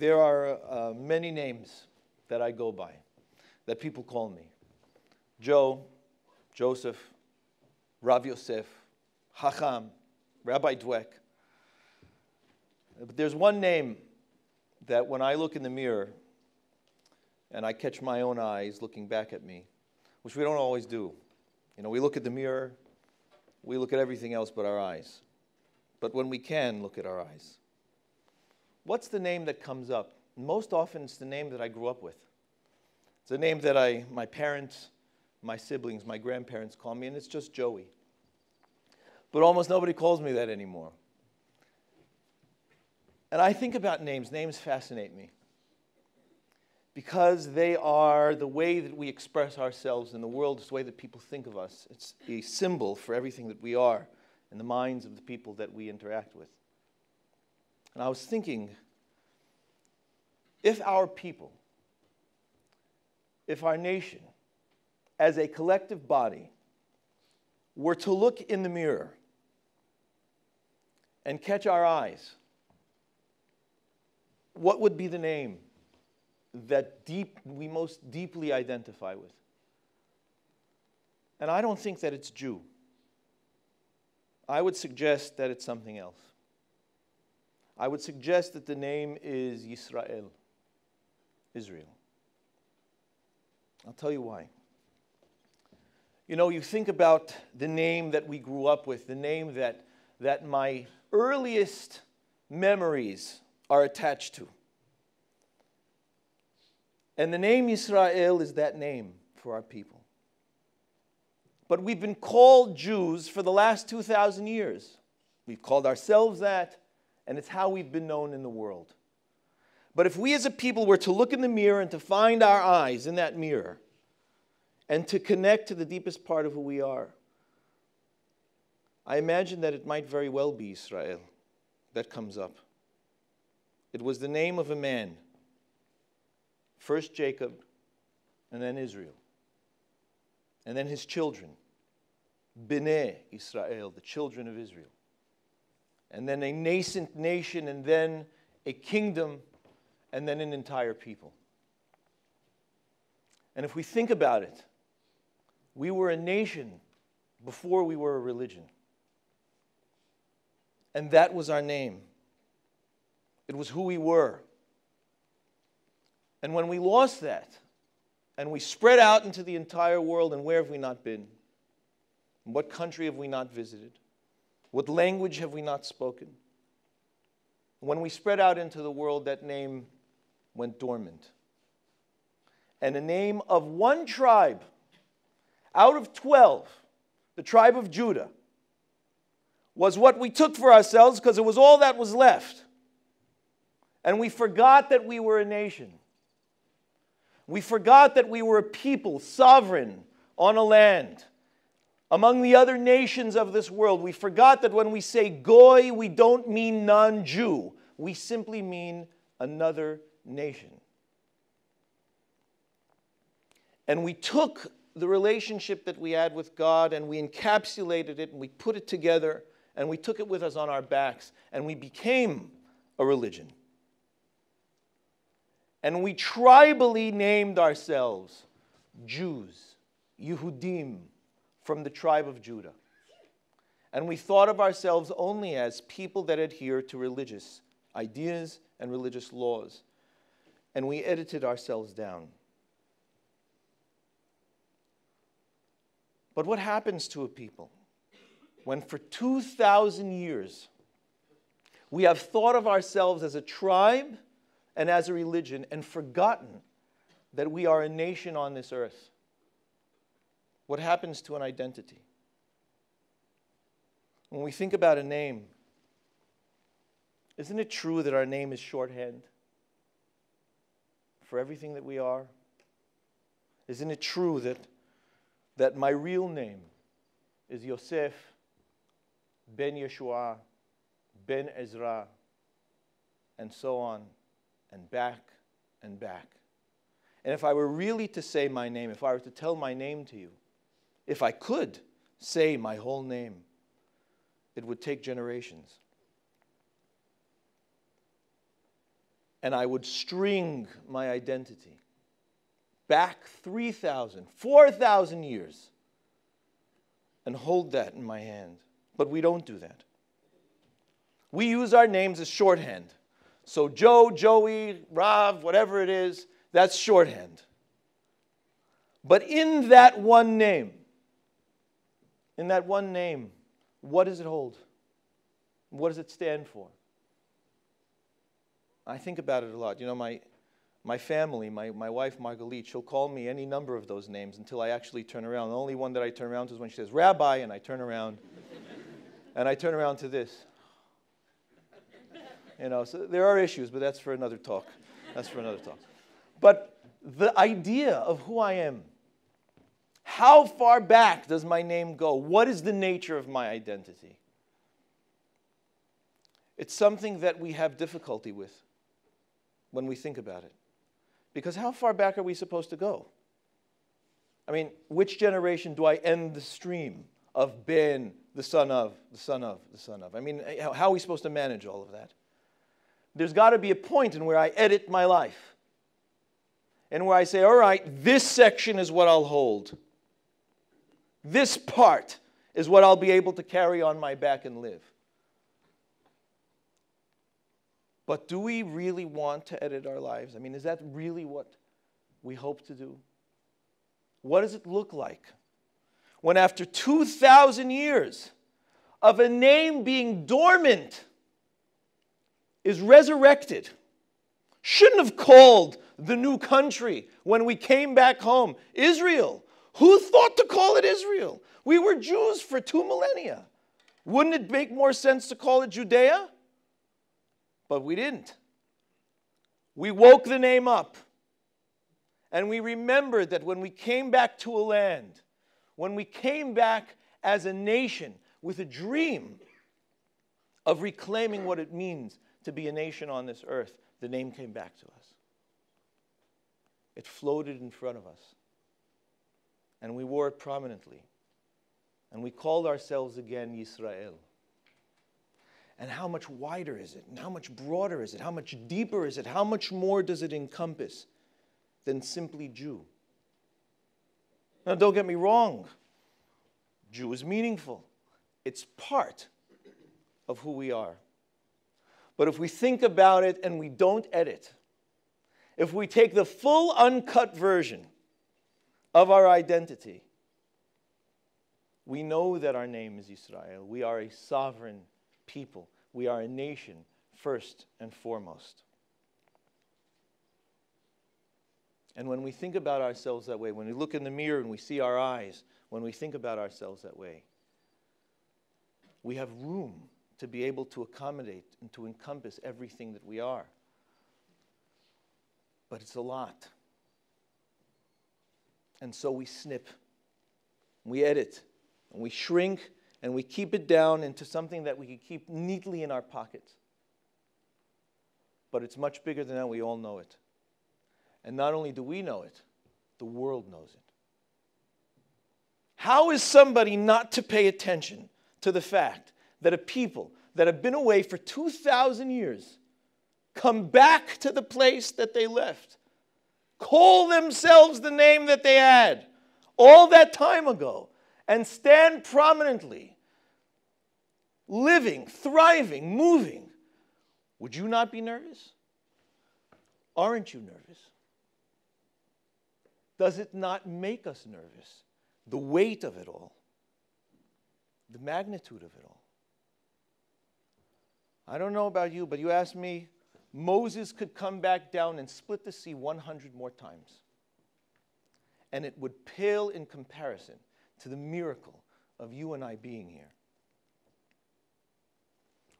There are many names that I go by, that people call me. Joe, Joseph, Rav Yosef, Hacham, Rabbi Dweck. But there's one name that when I look in the mirror and I catch my own eyes looking back at me, which we don't always do. You know, we look at the mirror, we look at everything else but our eyes. But when we can look at our eyes, what's the name that comes up? Most often it's the name that I grew up with. It's a name that my parents, my siblings, my grandparents call me, and it's just Joey. But almost nobody calls me that anymore. And I think about names. Names fascinate me because they are the way that we express ourselves in the world. It's the way that people think of us. It's a symbol for everything that we are in the minds of the people that we interact with. And I was thinking, if our people, if our nation, as a collective body, were to look in the mirror and catch our eyes, what would be the name that we most deeply identify with? And I don't think that it's Jew. I would suggest that it's something else. I would suggest that the name is Yisrael, Israel. I'll tell you why. You know, you think about the name that we grew up with, the name that my earliest memories are attached to. And the name Yisrael is that name for our people. But we've been called Jews for the last 2,000 years. We've called ourselves that, and it's how we've been known in the world. But if we as a people were to look in the mirror and to find our eyes in that mirror and to connect to the deepest part of who we are, I imagine that it might very well be Israel that comes up. It was the name of a man, first Jacob, and then Israel, and then his children, Bnei Israel, the children of Israel, and then a nascent nation, and then a kingdom, and then an entire people. And if we think about it, we were a nation before we were a religion. And that was our name. It was who we were. And when we lost that, and we spread out into the entire world, and where have we not been? What country have we not visited? What language have we not spoken? When we spread out into the world, that name went dormant. And the name of one tribe out of 12, the tribe of Judah, was what we took for ourselves because it was all that was left. And we forgot that we were a nation. We forgot that we were a people, sovereign on a land. Among the other nations of this world, we forgot that when we say Goy, we don't mean non-Jew. We simply mean another nation. And we took the relationship that we had with God and we encapsulated it and we put it together and we took it with us on our backs and we became a religion. And we tribally named ourselves Jews, Yehudim, from the tribe of Judah. And we thought of ourselves only as people that adhere to religious ideas and religious laws. And we edited ourselves down. But what happens to a people when for 2,000 years we have thought of ourselves as a tribe and as a religion and forgotten that we are a nation on this earth? What happens to an identity? When we think about a name, isn't it true that our name is shorthand for everything that we are? Isn't it true that my real name is Yosef ben Yeshua ben Ezra, and so on, and back and back? And if I were really to say my name, if I were to tell my name to you, if I could say my whole name, it would take generations. and I would string my identity back 3,000, 4,000 years and hold that in my hand. But we don't do that. We use our names as shorthand. So Joe, Joey, Rav, whatever it is, that's shorthand. But in that one name, what does it hold? What does it stand for? I think about it a lot. You know, my family, my wife, Margalit, she'll call me any number of those names until I actually turn around. The only one that I turn around to is when she says, Rabbi, and I turn around. And I turn around to this. You know, so there are issues, but that's for another talk. That's for another talk. But the idea of who I am, how far back does my name go? What is the nature of my identity? It's something that we have difficulty with when we think about it. Because how far back are we supposed to go? I mean, which generation do I end the stream of Ben, the son of, the son of, the son of? I mean, how are we supposed to manage all of that? There's got to be a point in where I edit my life. And where I say, all right, this section is what I'll hold. This part is what I'll be able to carry on my back and live. But do we really want to edit our lives? I mean, is that really what we hope to do? What does it look like when after 2,000 years of a name being dormant is resurrected? Shouldn't have called the new country when we came back home Israel. Who thought to call it Israel? We were Jews for 2 millennia. Wouldn't it make more sense to call it Judea? But we didn't. We woke the name up. And we remembered that when we came back to a land, when we came back as a nation with a dream of reclaiming what it means to be a nation on this earth, the name came back to us. It floated in front of us. And we wore it prominently. And we called ourselves again Yisrael. And how much wider is it? And how much broader is it? How much deeper is it? How much more does it encompass than simply Jew? Now, don't get me wrong. Jew is meaningful. It's part of who we are. But if we think about it and we don't edit, if we take the full uncut version of our identity, we know that our name is Israel. We are a sovereign people. We are a nation first and foremost. And when we think about ourselves that way, when we look in the mirror and we see our eyes, when we think about ourselves that way, we have room to be able to accommodate and to encompass everything that we are. But it's a lot. And so we snip, we edit, and we shrink, and we keep it down into something that we can keep neatly in our pockets. But it's much bigger than that. We all know it. And not only do we know it, the world knows it. How is somebody not to pay attention to the fact that a people that have been away for 2,000 years come back to the place that they left, call themselves the name that they had all that time ago, and stand prominently, living, thriving, moving? Would you not be nervous? Aren't you nervous? Does it not make us nervous? The weight of it all, the magnitude of it all. I don't know about you, but you ask me, Moses could come back down and split the sea 100 more times. And it would pale in comparison to the miracle of you and I being here.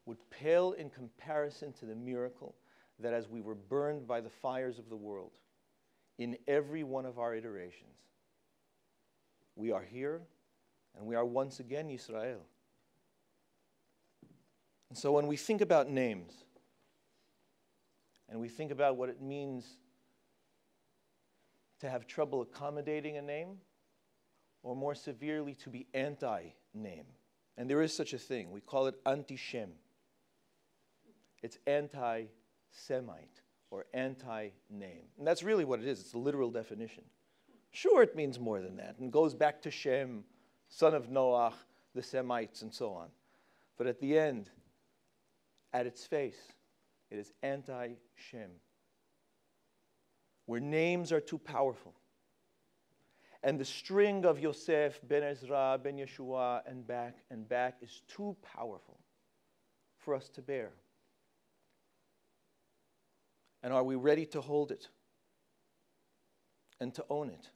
Would pale in comparison to the miracle that as we were burned by the fires of the world, in every one of our iterations, we are here and we are once again Yisrael. And so when we think about names, and we think about what it means to have trouble accommodating a name, or more severely, to be anti-name. And there is such a thing. We call it anti-Shem. It's anti-Semite, or anti-name. And that's really what it is. It's a literal definition. Sure, it means more than that, and goes back to Shem, son of Noach, the Semites, and so on. But at the end, at its face, it is anti-Shem, where names are too powerful. And the string of Yosef, Ben Ezra, Ben Yeshua, and back is too powerful for us to bear. And are we ready to hold it and to own it?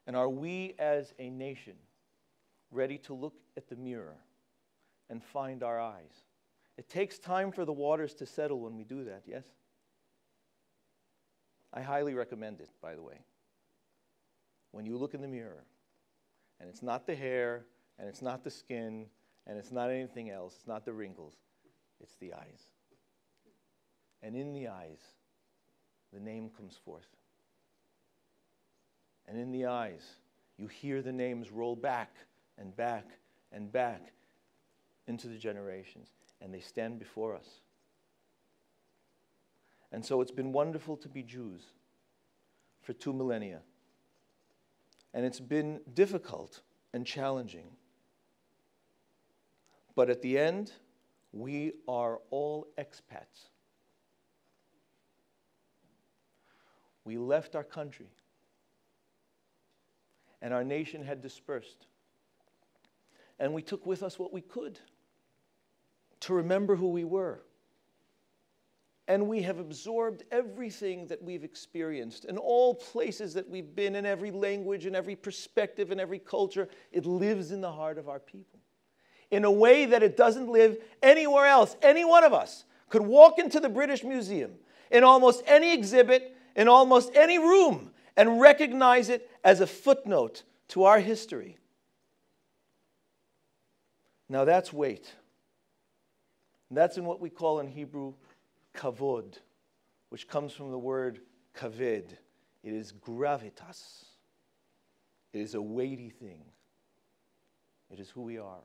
And are we as a nation ready to look at the mirror and find our eyes? It takes time for the waters to settle when we do that, yes? I highly recommend it, by the way. When you look in the mirror, and it's not the hair, and it's not the skin, and it's not anything else, it's not the wrinkles, it's the eyes. And in the eyes, the name comes forth. And in the eyes, you hear the names roll back and back and back into the generations, and they stand before us. And so it's been wonderful to be Jews for 2 millennia. And it's been difficult and challenging. But at the end, we are all expats. We left our country, and our nation had dispersed. And we took with us what we could to remember who we were. And we have absorbed everything that we've experienced in all places that we've been, in every language, in every perspective, in every culture. It lives in the heart of our people in a way that it doesn't live anywhere else. Any one of us could walk into the British Museum, in almost any exhibit, in almost any room, and recognize it as a footnote to our history. Now that's weight. That's in what we call in Hebrew kavod, which comes from the word kaved. It is gravitas. It is a weighty thing. It is who we are.